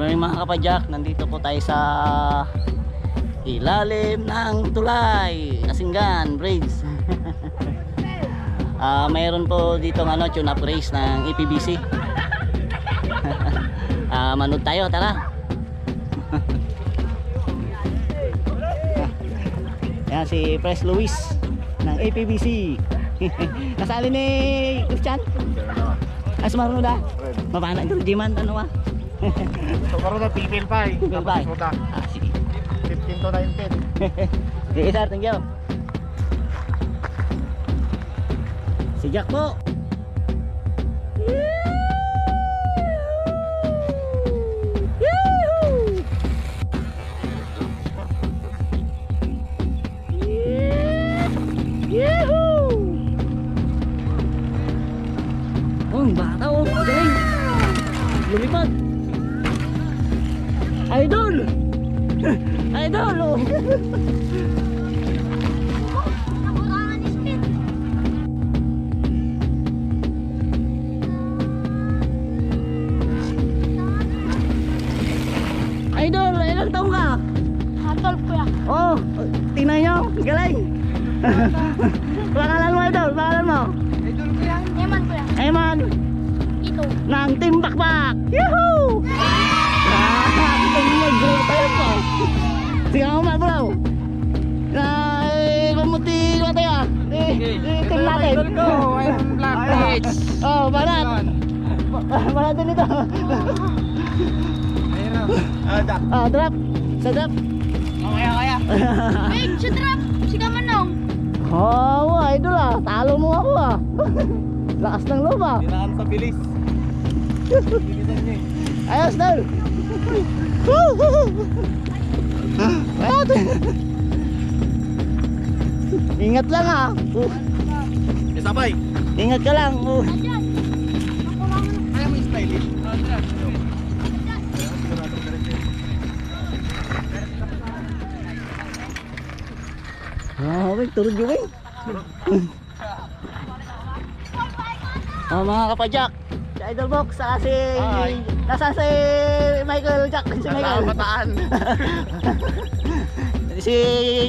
morning mga kapadyak, nandito po tayo sa ilalim ng tulay, Asinggan Bridge. Mayroon po dito tune up race ng EPBC. Manood tayo, tara. Yan si Pres Luis ng APBC. Kasali ni Christian. Marunong na. Mapana dito Jiman ano ba? So karon na pipil pa eh. Pipil pa eh. Sige. 15 to 19. Sige sir, thank you. Si Jack po. Oh, bata oh, galing. Lumipad. Idol. Idol oh. Idol, ilang taong ka? 12 kuya. Oh, tingnan nyo, galing. Pangalan mo Idol, pangalan mo? Idol kuya. Eman kuya. Eman. Ito. Ng Team Bakbak. Yuhuu! Nag-grow tayo po. Sige ako magbulaw. Pamuti ko tayo. Team natin. Idol ko, I'm Black Beach. Oh, banat. Banat din ito. Drop. Sa drop. Kaya. Wait, sa drop. Siga manong. Oh, Idol ah. Talo mo ako ah. Lakas ng loob ah. Dinaan sa bilis. Bilisan niya eh. Ayos Dol. Ayos. Ingat lang ah. Sabay. Ingat ka lang. Ayan. Ako lang. Kaya mo stylish. Okay, turun juga eh. Mga kapadyak, si Idol Box, saka si... Nasaan si Michael Jack? Si Michael. Pataan. Si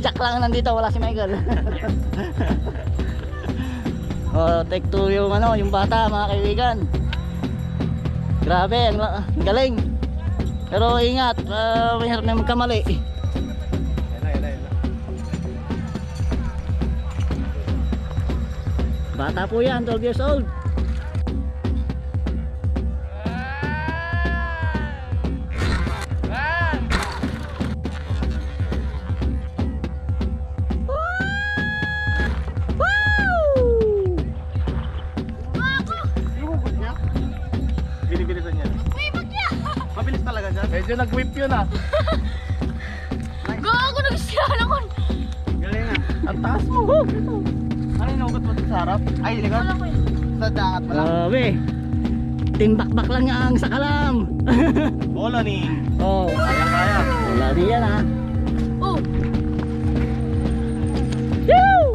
Jack lang nandito, wala si Michael. Take 2 yung yung bata mga kaibigan. Grabe, ang galing. Pero ingat, mahirap na magkamali. Bata po yan, 12 years old. Binibilisan niya. Uy, bagya. Mabilis talaga siya. Medyo nag-whip yun ah. Gago, nagsiyahan ako. Galing ah. Ang taas mo. Ano yung naugat mo sa harap? Ay, likod. Wala ko eh. Sa dagat pala. Grabe. Team Bakbak lang ang sakalam. Bola ni. Oh, Kaya. wala din yan ha. Oh. Woo!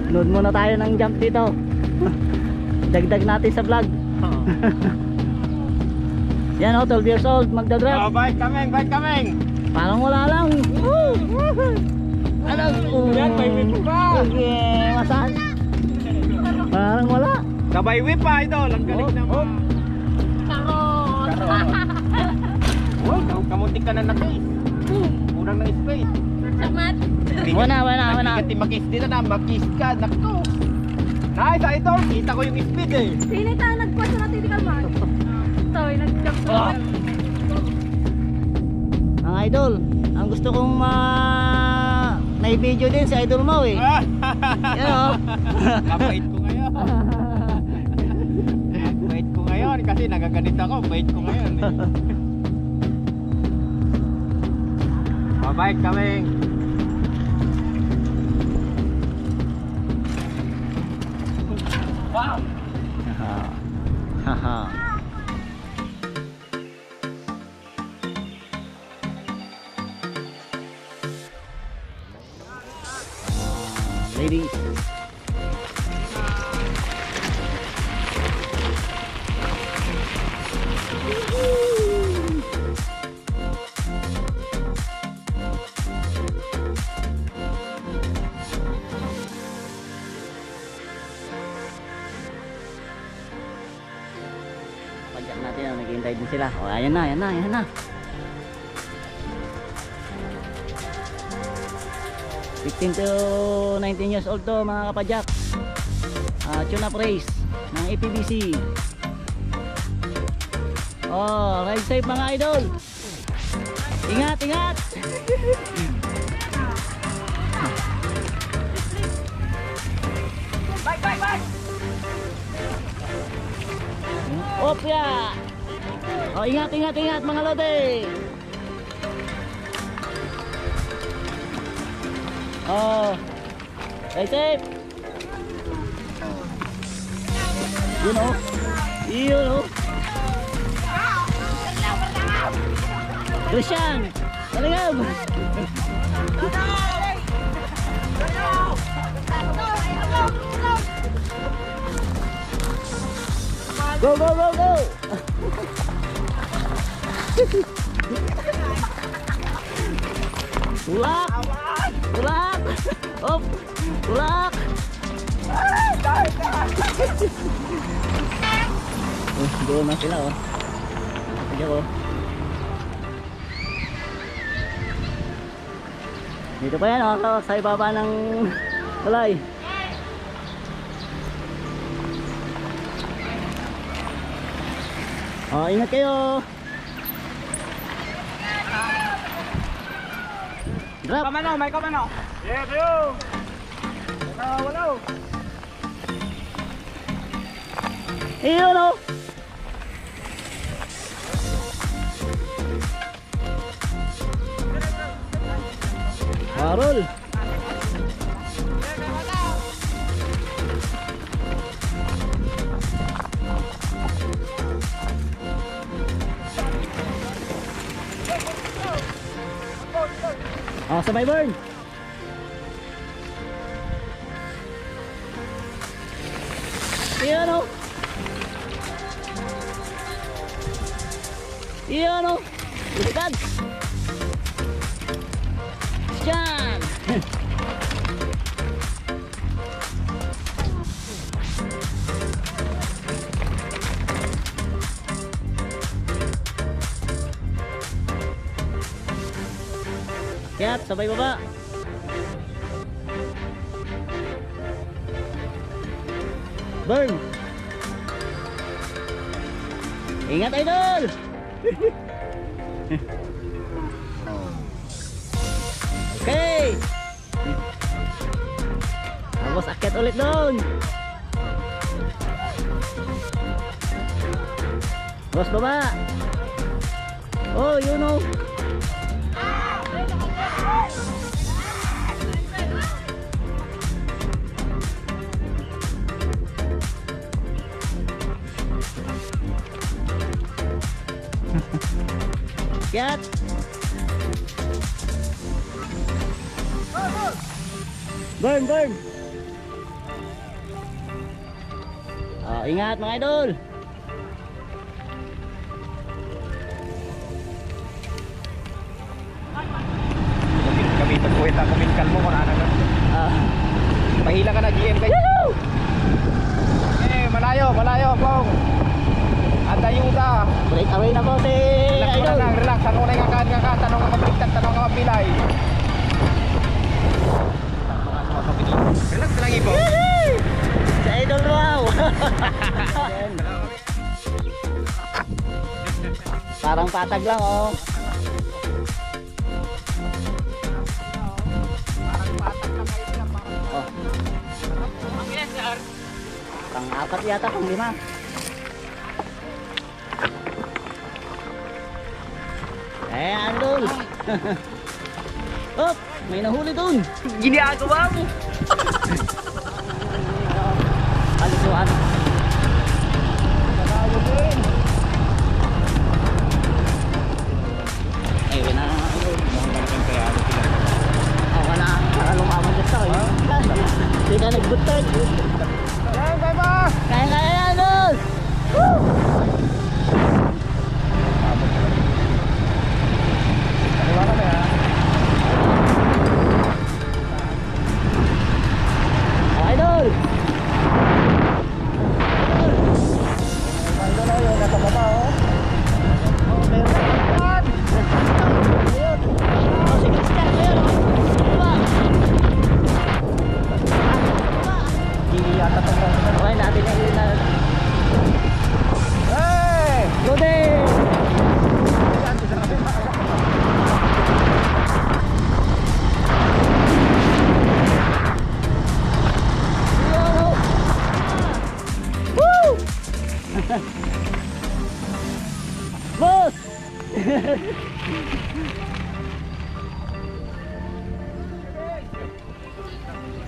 Load muna tayo ng jump dito. Dagdag natin sa vlog. Yan 12 years old, magdadrive. Bike kaming. Parang wala lang. Woo! Ano? Yan, may whip pa. Okay, masaan? Parang wala. Sabay whip pa, Idol. Ang galing naman. Karot. Oh, kamuntik ka na na-case. Kurang ng space. Samat. Wala. Hindi mag-kiss dito na, mag-kiss ka. Naku. Nice, Idol. Kita ko yung speed eh. Pili tayo nagpasa na titical man. Ito, nag-jump sa Ang Idol, ang gusto kong na-video din si Idol Mau eh. Yan o. Kapait ko ngayon. Kapait ko ngayon kasi nagaganit ako. Bait ko ngayon eh. Babay kaming. Wow. Haha. Ladies. sila. O, ayan na, ayan na, ayan na. 15 to 19 years old to mga kapadyak. Tune up race ng APBC. Oh, ride safe mga idol. Ingat, ingat. Bye. Opya. Oh, ingat, ingat, ingat mga lode. Oh, ride safe. You know. Christian, talingam. Go, go, go, go. Tulak. Tulak. Op. Tulak. Doon na sila oh. Sige oh. Dito pa yan oh, sa ibaba ng tulay. Oh, ingat kayo. Drop. Kamano, may kamano. Yeah, bro. Wala. Iyon oh. Harol. Oh, sabay burn. Iyon oh. Iyon oh. Dekat. Diyan. Yap, sabay baba. Burn. Ingat idol. Okay. Tapos akyat ulit doon. Terus baba. Oh, you know. Akyat. Burn, burn. Oh, ingat mga idol. Kami pagkuwenta kuminkan mo kung ano. Pahila ka na GM kayo. Malayo, Pong. At ayuda. Break away na po si idol. Relax. Tanong na nga tanong ka mabaliktad, tanong ka mabilay. Relax lang ibo. Si idol wow. Parang patag lang oh. Oh. Pang-apat yata, pang-5. Eh, andol. Oh, may nahuli dun. Ginagawa mo. Alisuan. Ay, wala na andol. Ako na, lumaman dyan sa kayo. Hindi ka nagbutag. Kaya andol. Woo!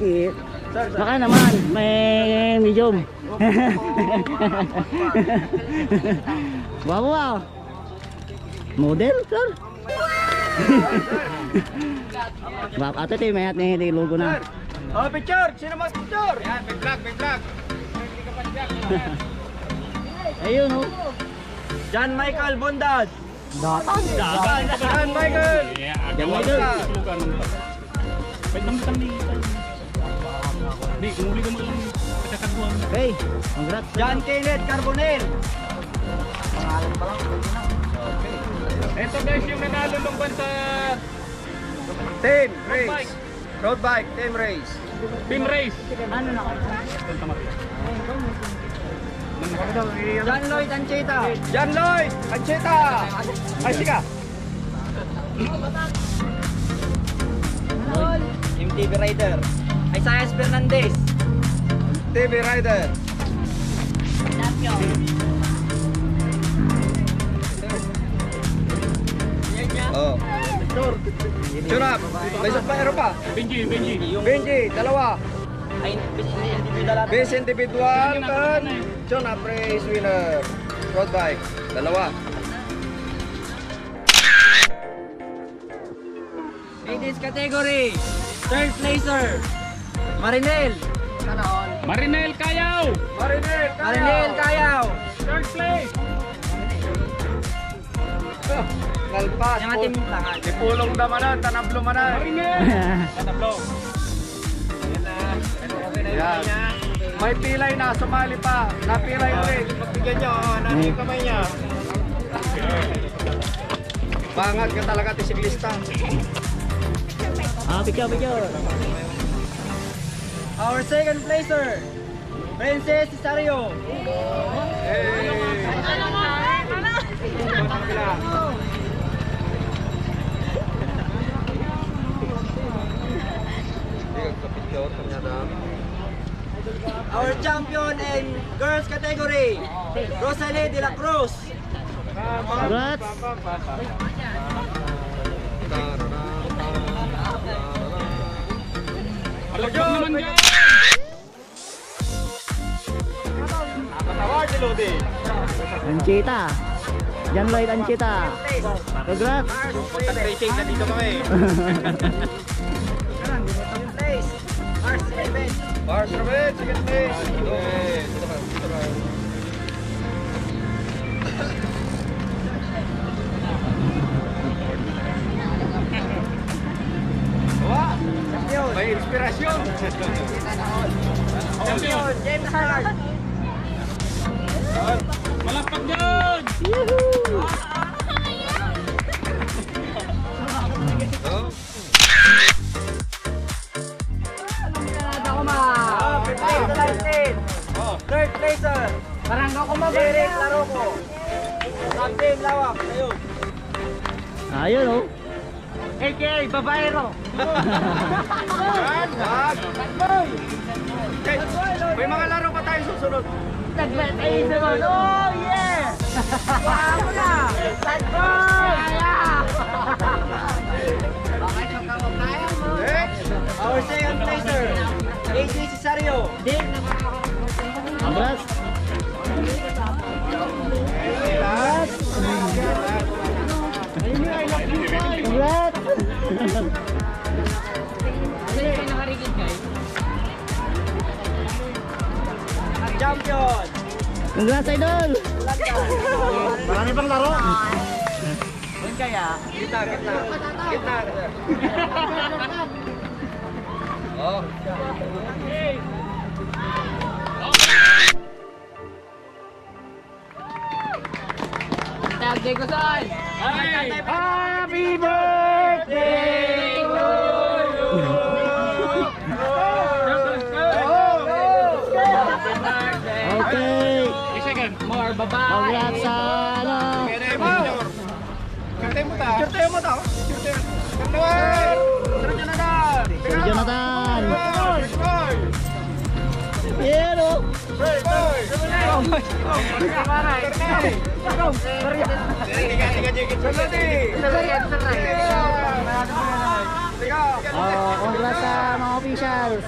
Malaki. Baka naman, may medium. Wow, wow. Model, sir. Bak, ato tayo may hat na logo na. Oh, picture! Sino mas picture? Yan, may vlog, may vlog. Ayun, oh. John Michael Bondad. John Michael. John Michael. Okay, congrats. John Kenneth Carbonell. Ito guys yung nanalo ng bansa. Team race. Road bike, team race. Team race. Ano na? John Lloyd Ancheta. John Lloyd Ancheta. Ay, sika. MTV Rider. Isaias Fernandez. TV Rider. Oh. Chunap. May isa pa, meron pa. Benji, dalawa. Ay, individual natin. Base individual kan Chunap race winner. Road bike, dalawa. Ladies category. Third placer. Marinel. Marinel Kayaw! Marinel Kayaw. Third place! Nalpas. Yung ating langan. Dipulong damanan, tanablo manan. Marinel! Tanablo. Yan. May pilay na, sumali pa. Napilay ulit. Pagbigyan nyo, natin yung kamay niya. Bangat ka talaga tisiklista. Ah, picture, picture. Our second placer. Princess Cesario. Our champion in girls category. Rosalie de la Cruz. Congrats. Palagyan naman yan! Nakatawag si Lodi. Ancheta. John Lloyd Ancheta. Congrats. Contact-tracing na dito kami. Second place. Mars Event. Mars Robert, second place. Wah, may inspirasyon. Champion James Hart. Malapad yan! Third placer. Barangay ko Derek Laroco. Captain Lawak. Ayun. Ayun, oh. AKA Babaero. Okay, may mga laro pa tayo susunod. Taglet ay naman. Oh yeah. Wow na. Tagboy. Our second placer. AJ Cesario. Congrats. Congrats. Champion. Congrats, idol. Marami pang laro. Doon kaya. Gitna. Oh. Tagday ko saan? Happy birthday to you. Okay. More babae. Congrats sa ano. Kerte mo ta. Sir Jonathan. Yan, oh. Congrats sa mga officials.